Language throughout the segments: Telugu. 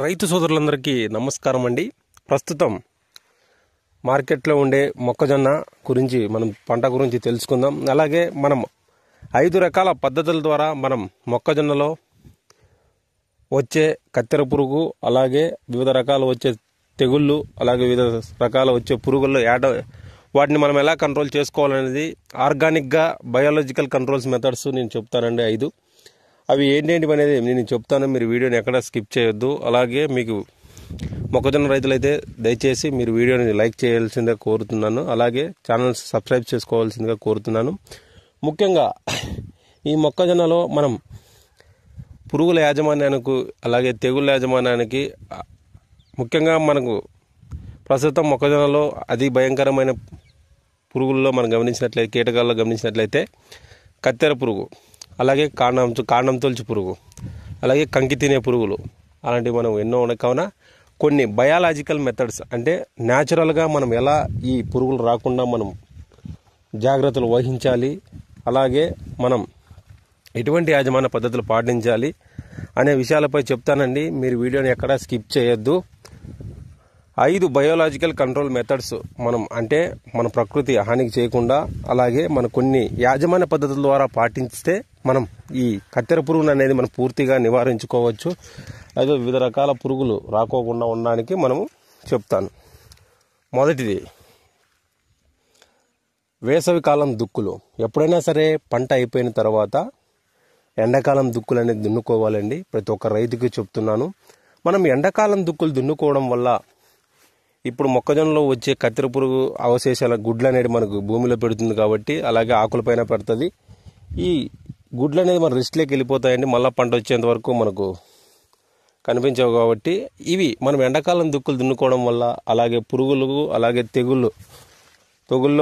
రైతు సోదరులందరికీ నమస్కారం అండి. ప్రస్తుతం మార్కెట్లో ఉండే మొక్కజొన్న గురించి మనం పంట గురించి తెలుసుకుందాం. అలాగే మనం 5 రకాల పద్ధతుల ద్వారా మనం మొక్కజొన్నలో వచ్చే కత్తెర పురుగు, అలాగే వివిధ రకాలు వచ్చే తెగుళ్ళు, అలాగే వివిధ రకాల వచ్చే పురుగుల్లో వాటిని మనం ఎలా కంట్రోల్ చేసుకోవాలనేది ఆర్గానిక్గా బయాలజికల్ కంట్రోల్స్ మెథడ్స్ నేను చెప్తానండి 5. అవి ఏంటి అనేది నేను చెప్తాను. మీరు వీడియోని ఎక్కడ స్కిప్ చేయొద్దు. అలాగే మీకు మొక్కజొన్న రైతులైతే దయచేసి మీరు వీడియోని లైక్ చేయాల్సిందిగా కోరుతున్నాను. అలాగే ఛానల్ సబ్స్క్రైబ్ చేసుకోవాల్సిందిగా కోరుతున్నాను. ముఖ్యంగా ఈ మొక్కజొన్నలో మనం పురుగుల యాజమాన్యానికి, అలాగే తెగుళ్ళ యాజమాన్యానికి ముఖ్యంగా మనకు ప్రస్తుతం మొక్కజొన్నలో అతి భయంకరమైన పురుగుల్లో మనం గమనించినట్లయితే, కీటకాల్లో గమనించినట్లయితే కత్తెర పురుగు, అలాగే కాండం తొలచు పురుగు, అలాగే కంకి తినే పురుగులు, అలాంటివి మనం ఎన్నో ఉన్నాయి. కావున కొన్ని బయాలజికల్ మెథడ్స్ అంటే న్యాచురల్గా మనం ఎలా ఈ పురుగులు రాకుండా మనం జాగ్రత్తలు వహించాలి, అలాగే మనం ఎటువంటి యాజమాన్య పద్ధతులు పాటించాలి అనే విషయాలపై చెప్తానండి. మీరు వీడియోని ఎక్కడా స్కిప్ చేయొద్దు. 5 బయోలాజికల్ కంట్రోల్ మెథడ్స్ మనం అంటే మన ప్రకృతి హానికి చేయకుండా, అలాగే మన కొన్ని యాజమాన్య పద్ధతుల ద్వారా పాటిస్తే మనం ఈ కత్తెర పురుగును అనేది మనం పూర్తిగా నివారించుకోవచ్చు. అలాగే వివిధ రకాల పురుగులు రాకోకుండా ఉండడానికి మనము చెప్తాను. మొదటిది వేసవికాలం దుక్కులు. ఎప్పుడైనా సరే పంట అయిపోయిన తర్వాత ఎండాకాలం దుక్కులు అనేది దున్నుకోవాలండి. ప్రతి ఒక్క రైతుకి చెప్తున్నాను. మనం ఎండాకాలం దుక్కులు దున్నుకోవడం వల్ల ఇప్పుడు మొక్కజొన్నలో వచ్చే కత్తెర పురుగు అవశేషాల గుడ్లు అనేది మనకు భూమిలో పెడుతుంది కాబట్టి, అలాగే ఆకులపైన పెడుతుంది. ఈ గుడ్లు అనేది మన రిస్ట్లోకి వెళ్ళిపోతాయండి. మళ్ళీ పంట వచ్చేంత వరకు మనకు కనిపించవు కాబట్టి ఇవి మనం ఎండాకాలం దుక్కులు దున్నుకోవడం వల్ల, అలాగే పురుగులు, అలాగే తెగుల్లో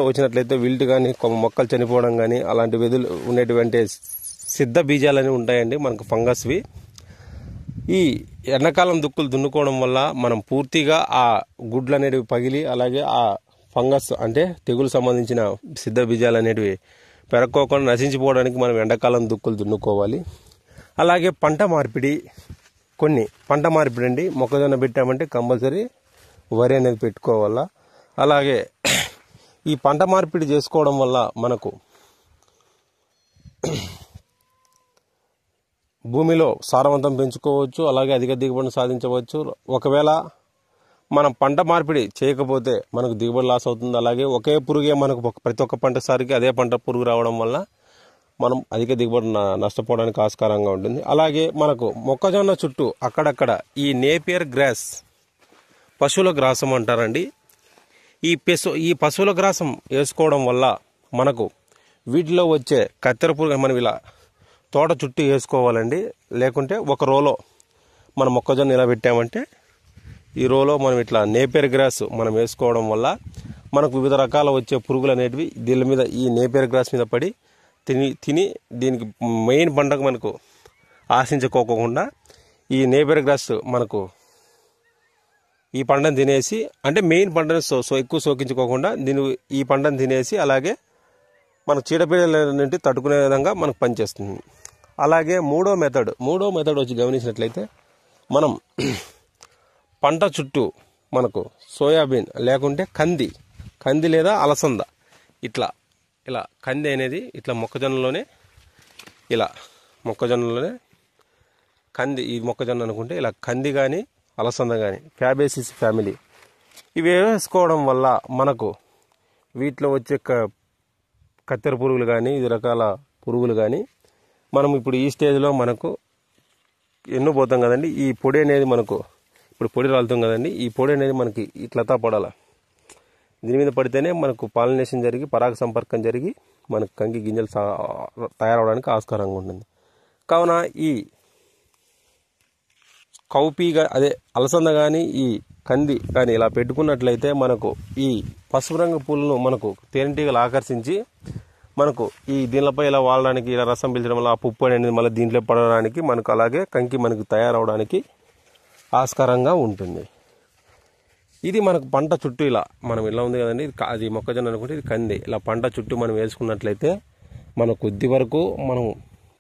వచ్చినట్లయితే విల్ట్ కానీ, మొక్కలు చనిపోవడం కానీ, అలాంటి వెదులు ఉండేటువంటి సిద్ధ బీజాలని ఉంటాయండి మనకు ఫంగస్వి. ఈ ఎండాకాలం దుక్కులు దున్నుకోవడం వల్ల మనం పూర్తిగా ఆ గుడ్లు అనేటివి పగిలి, అలాగే ఆ ఫంగస్ అంటే తెగులు సంబంధించిన సిద్ధ బీజాలు అనేటివి పెరక్కోకుండా నశించిపోవడానికి మనం ఎండాకాలం దుక్కులు దున్నుకోవాలి. అలాగే పంట మార్పిడి అండి. మొక్కజొన్న పెట్టామంటే కంపల్సరీ వరి అనేది పెట్టుకోవాలా. అలాగే ఈ పంట మార్పిడి చేసుకోవడం వల్ల మనకు భూమిలో సారవంతం పెంచుకోవచ్చు, అలాగే అధిక దిగుబడిని సాధించవచ్చు. ఒకవేళ మనం పంట మార్పిడి చేయకపోతే మనకు దిగుబడి లాస్ అవుతుంది. అలాగే ఒకే పురుగే మనకు ప్రతి ఒక్క పంట సారికి అదే పంట పురుగు రావడం వల్ల మనం అధిక దిగుబడి నష్టపోవడానికి ఆస్కారంగా ఉంటుంది. అలాగే మనకు మొక్కజొన్న చుట్టూ అక్కడక్కడ ఈ నేపియర్ గ్రాస్, పశువుల గ్రాసం అంటారండి. ఈ పశువుల గ్రాసం వేసుకోవడం వల్ల మనకు వీటిలో వచ్చే కత్తెర పురుగు మనం ఇలా తోట చుట్టూ వేసుకోవాలండి. లేకుంటే ఒక రోలో మన మొక్కజొన్న ఇలా పెట్టామంటే ఈ రోలో మనం ఇట్లా నేపియర్ గ్రాస్ మనం వేసుకోవడం వల్ల మనకు వివిధ రకాల వచ్చే పురుగులు అనేటివి దీని మీద, ఈ నేపియర్ గ్రాస్ మీద పడి తిని దీనికి మెయిన్ పంటకు మనకు ఆశించుకోకుండా ఈ నేపియర్ గ్రాస్ మనకు ఈ పంటను తినేసి, అంటే మెయిన్ పంటను ఎక్కువ సోకించుకోకుండా ఈ పంటను తినేసి, అలాగే మన చీడపీడల నుండి తట్టుకునే విధంగా మనకు పనిచేస్తుంది. అలాగే మూడో మెథడ్ వచ్చి గమనించినట్లయితే మనం పంట చుట్టూ మనకు సోయాబీన్ లేకుంటే కంది లేదా అలసంద ఇలా కంది అనేది ఇట్లా మొక్కజొన్నలోనే కంది, ఈ మొక్కజొన్న అనుకుంటే ఇలా కంది కానీ అలసంద కానీ ఫ్యాబేసిస్ ఫ్యామిలీ ఇవి వేసుకోవడం వల్ల మనకు వీటిలో వచ్చే కత్తెర పురుగులు కానీ, వివిధ రకాల పురుగులు కానీ మనం ఇప్పుడు ఈ స్టేజ్లో మనకు ఎన్నో పోతాం కదండి. ఈ పొడి అనేది మనకు ఇప్పుడు పొడి రాలుతాం కదండి. ఈ పొడి అనేది మనకి ఇట్లతా పడాల. దీని మీద పడితేనే మనకు పాలినేషన్ జరిగి, పరాగ సంపర్కం జరిగి మనకు కంకి గింజలు తయారవడానికి ఆస్కారంగా ఉంటుంది. కావున ఈ కౌపీగా అదే అలసంద కానీ, ఈ కంది కానీ ఇలా పెట్టుకున్నట్లయితే మనకు ఈ పసుపు రంగు పూలను మనకు తేనెటీగలు ఆకర్షించి మనకు ఈ దీనిపై ఇలా వాడడానికి, ఇలా రసం పీల్చడం వల్ల ఆ పుప్పు అనేది మళ్ళీ దీంట్లో పడడానికి మనకు, అలాగే కంకి మనకు తయారవడానికి ఆస్కారంగా ఉంటుంది. ఇది మనకు పంట చుట్టూ మనం ఇలా ఉంది కదండి, అది మొక్కజొన్న అనుకుంటే ఇది కంది. ఇలా పంట చుట్టూ మనం వేసుకున్నట్లయితే మన కొద్ది వరకు మనం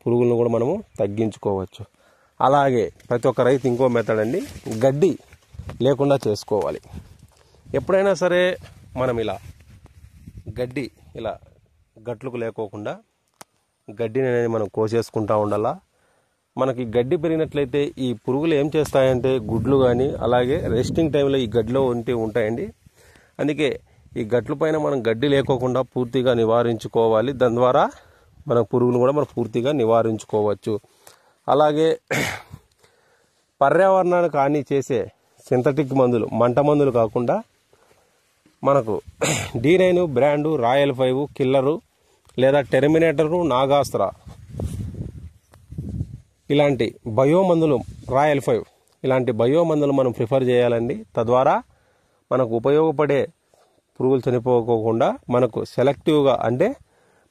పురుగులను కూడా మనము తగ్గించుకోవచ్చు. అలాగే ప్రతి ఒక్క రైతు ఇంకో మెథడ్ అండి, గడ్డి లేకుండా చేసుకోవాలి. ఎప్పుడైనా సరే మనం ఇలా గడ్డి ఇలా గట్లకు లేకోకుండా గడ్డిని అనేది మనం కోసేసుకుంటూ ఉండాలా. మనకి గడ్డి పెరిగినట్లయితే ఈ పురుగులు ఏం చేస్తాయంటే గుడ్లు కానీ అలాగే రెస్టింగ్ టైంలో ఈ గడ్డిలో ఉంటాయండి. అందుకే ఈ గట్ల పైన మనం గడ్డి లేకోకుండా పూర్తిగా నివారించుకోవాలి. దాని ద్వారా మన పురుగులు కూడా మనం పూర్తిగా నివారించుకోవచ్చు. అలాగే పర్యావరణానికి హాని చేసే సింథటిక్ మందులు, మంట మందులు కాకుండా మనకు D9 బ్రాండు, రాయల్ 5 కిల్లరు లేదా టెర్మినేటరు, నాగాస్త్ర ఇలాంటి బయో మందులు, రాయల్ 5 ఇలాంటి బయో మందులు మనం ప్రిఫర్ చేయాలండి. తద్వారా మనకు ఉపయోగపడే పురుగులు చనిపోకుండా మనకు సెలెక్టివ్గా, అంటే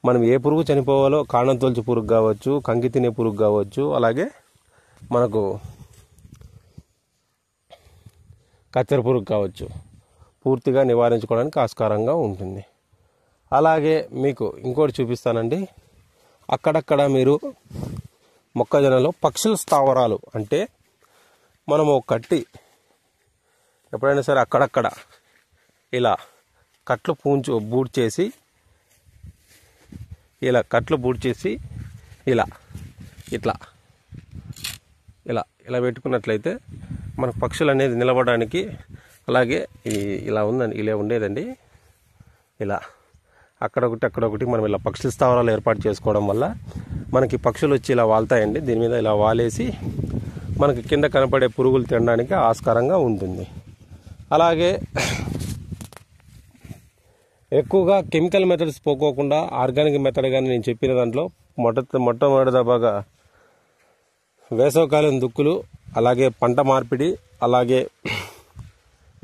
మనం ఏ పురుగు చనిపోవాలో కాండం తొలచు పురుగు కావచ్చు, కంకి తినే పురుగు కావచ్చు, అలాగే మనకు కత్తెర పురుగు కావచ్చు, పూర్తిగా నివారించుకోవడానికి ఆస్కారంగా ఉంటుంది. అలాగే మీకు ఇంకోటి చూపిస్తానండి. అక్కడక్కడ మీరు మొక్కజొన్నలో పక్షుల స్థావరాలు, అంటే మనము కట్టి ఎప్పుడైనా సరే అక్కడక్కడ ఇలా కట్లు బూట్ చేసి ఇలా ఇట్లా ఇలా ఇలా పెట్టుకున్నట్లయితే మనకు పక్షులు అనేది నిలబడడానికి, అలాగే ఇలా ఉందండి, ఇలా ఉండేదండి. ఇలా అక్కడొకటి మనం ఇలా పక్షుల స్థావరాలు ఏర్పాటు చేసుకోవడం వల్ల మనకి పక్షులు వచ్చి ఇలా వాళ్తాయండి. దీని మీద ఇలా వాలేసి మనకి కింద కనపడే పురుగులు తినడానికి ఆస్కారంగా ఉంటుంది. అలాగే ఎక్కువగా కెమికల్ మెథడ్స్ పోకోకుండా ఆర్గానిక్ మెథడ్ కానీ నేను చెప్పిన దాంట్లో మొట్టమొదటి దఫాగా వేసవకాలం దుక్కులు, అలాగే పంట మార్పిడి, అలాగే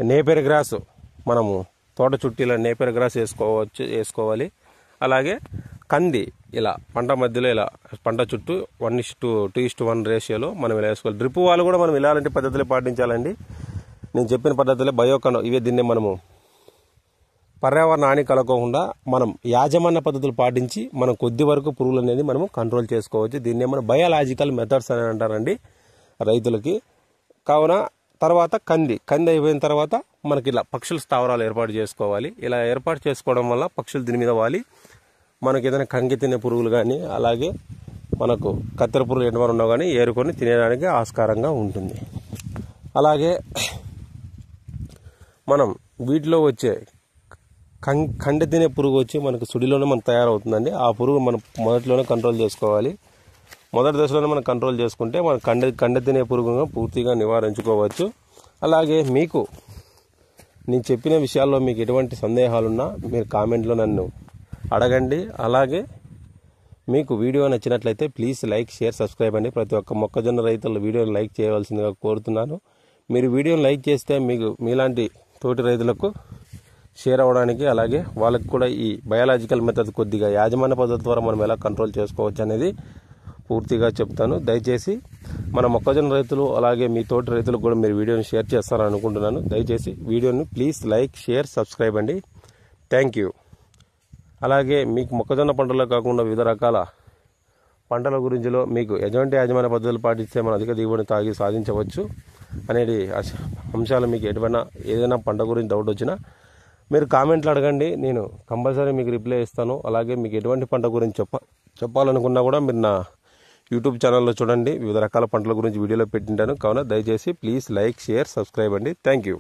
నేపియర్ గ్రాస్, మనము తోట చుట్టీలో నేపియర్ గ్రాస్ వేసుకోవాలి. అలాగే కంది ఇలా పంట మధ్యలో ఇలా పంట చుట్టూ 1:2:1 రేషియోలో మనం ఇలా వేసుకోవాలి. డ్రిప్ వాళ్ళు కూడా మనం ఇలాంటి పద్ధతులే పాటించాలండి. నేను చెప్పిన పద్ధతులే బయోకనో ఇవే. దీన్నే మనము పర్యావరణ హాని కలగకుండా మనం యాజమాన్య పద్ధతులు పాటించి మనం కొద్ది వరకు పురుగులు అనేది మనము కంట్రోల్ చేసుకోవచ్చు. దీన్నే మనం బయాలజికల్ మెథడ్స్ అని అంటారండి రైతులకి. కావున తర్వాత కంది అయిపోయిన తర్వాత మనకి ఇలా పక్షుల స్థావరాలు ఏర్పాటు చేసుకోవాలి. ఇలా ఏర్పాటు చేసుకోవడం వల్ల పక్షులు దీని మీద వాలి మనకి ఏదైనా కంకి తినే పురుగులు కానీ, అలాగే మనకు కత్తెర పురుగులు ఎటువంటి ఉన్నా కానీ ఏరుకొని తినేదానికి ఆస్కారంగా ఉంటుంది. అలాగే మనం వీటిలో వచ్చే కండె తినే పురుగు వచ్చి మనకు సుడిలోనే మనకు తయారవుతుందండి. ఆ పురుగు మనం మొదట్లోనే కంట్రోల్ చేసుకోవాలి. మొదటి దశలోనే మనం కంట్రోల్ చేసుకుంటే మనం కండె తినే పురుగును పూర్తిగా నివారించుకోవచ్చు. అలాగే మీకు నేను చెప్పిన విషయాల్లో మీకు ఎటువంటి సందేహాలున్నా మీరు కామెంట్లో నన్ను అడగండి. అలాగే మీకు వీడియో నచ్చినట్లయితే ప్లీజ్ లైక్, షేర్, సబ్స్క్రైబ్ అండి. ప్రతి ఒక్క మొక్కజొన్న రైతులు వీడియోని లైక్ చేయవలసిందిగా కోరుతున్నాను. మీరు వీడియోని లైక్ చేస్తే మీకు మీలాంటి తోటి రైతులకు షేర్ అవ్వడానికి, అలాగే వాళ్ళకి కూడా ఈ బయాలజికల్ మెథడ్ కొద్దిగా యాజమాన్య పద్ధతి ద్వారా మనం ఎలా కంట్రోల్ చేసుకోవచ్చు అనేది పూర్తిగా చెప్తాను. దయచేసి మన మొక్కజొన్న రైతులు అలాగే మీ తోటి రైతులకు కూడా మీరు వీడియోని షేర్ చేస్తారని అనుకుంటున్నాను. దయచేసి వీడియోని ప్లీజ్ లైక్, షేర్, సబ్స్క్రైబ్ అండి. Thank you. అలాగే మీకు మొక్కజొన్న పంటలో కాకుండా వివిధ రకాల పంటల గురించిలో మీకు ఎటువంటి యాజమాన్య పద్ధతులు పాటిస్తే మనం అధిక దిగుబడిని సాధించవచ్చు అనేది అంశాలు మీకు ఏదైనా పంట గురించి డౌట్ వచ్చినా మీరు కామెంట్లు అడగండి. నేను కంపల్సరీ మీకు రిప్లై ఇస్తాను. అలాగే మీకు ఎటువంటి పంట గురించి చెప్పాలనుకున్నా కూడా మీరు నా యూట్యూబ్ ఛానల్లో చూడండి. వివిధ రకాల పంటల గురించి వీడియోలో పెట్టింటాను. కావున దయచేసి ప్లీజ్ లైక్, షేర్, సబ్స్క్రైబ్ అండి. Thank you.